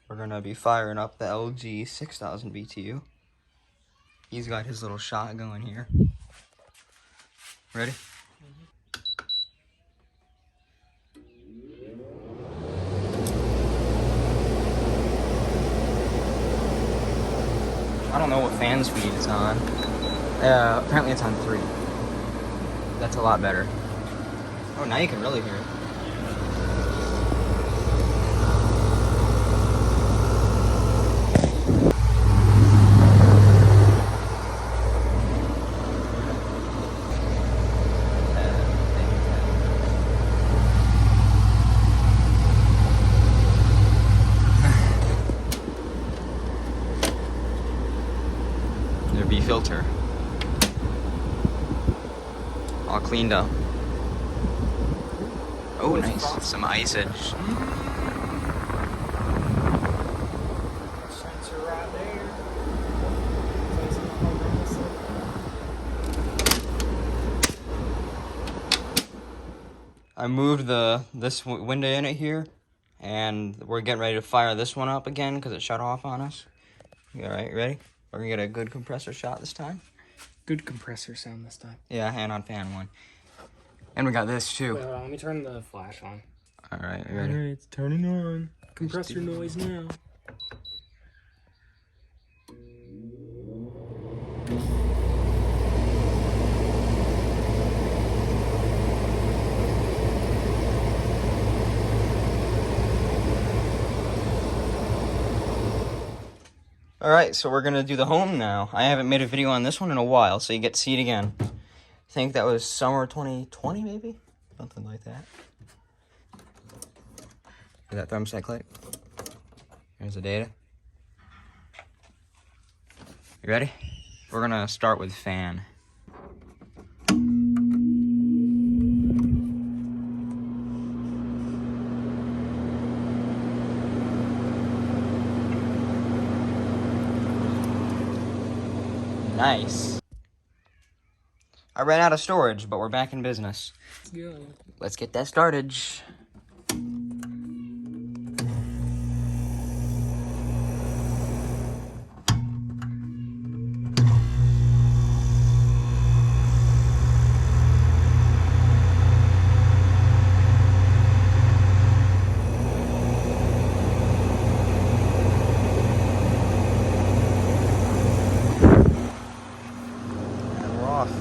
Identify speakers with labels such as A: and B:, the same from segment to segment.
A: We're gonna be firing up the LG 6000 BTU. He's got his little shot going here. Ready? I don't know what fan speed it's on. Apparently it's on 3. That's a lot better. Oh, now you can really hear it. Their B filter. All cleaned up. Oh, nice. Some iceage.
B: Sensor right there.
A: I moved this window unit here, and we're getting ready to fire this one up again because it shut off on us. All right, ready? We're gonna get a good compressor shot this time.
B: Good compressor sound this time.
A: Yeah, hand on fan one. And we got this too.
B: Wait, hold on, let me turn the flash on.
A: All right, you ready?
B: Alright, it's turning on. Compressor noise now.
A: All right, so we're gonna do the home now. I haven't made a video on this one in a while, so you get to see it again. I think that was summer 2020, maybe? Something like that. Did that thermostat click? Here's the data. You ready? We're gonna start with fan. Nice. I ran out of storage, but we're back in business.
B: Let's go.
A: Let's get that started. And we're off.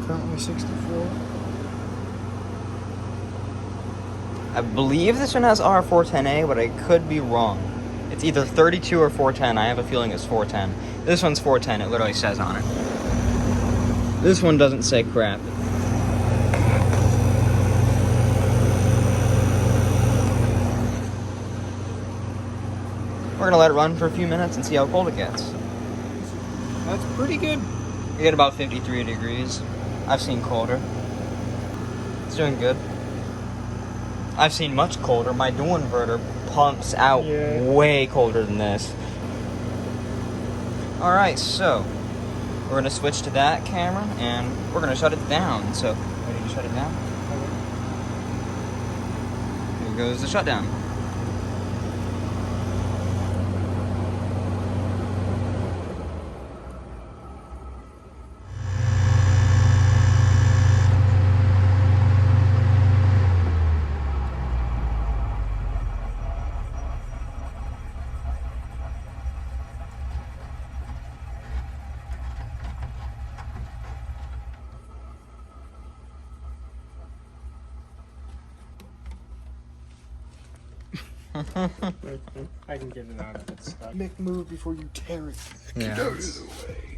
B: Currently 64.
A: I believe this one has R410A, but I could be wrong. It's either 32 or 410. I have a feeling it's 410. This one's 410. It literally says on it. This one doesn't say crap. We're gonna let it run for a few minutes and see how cold it gets.
B: That's pretty good.
A: We get about 53 degrees. I've seen colder. It's doing good. I've seen much colder. My dual inverter pumps out way colder than this. Alright, so we're going to switch to that camera and we're going to shut it down. So, ready to shut it down? Here goes the shutdown.
B: I can get it out if it's stuck. Make move before you tear it.
A: Yeah.
B: Get out of the way.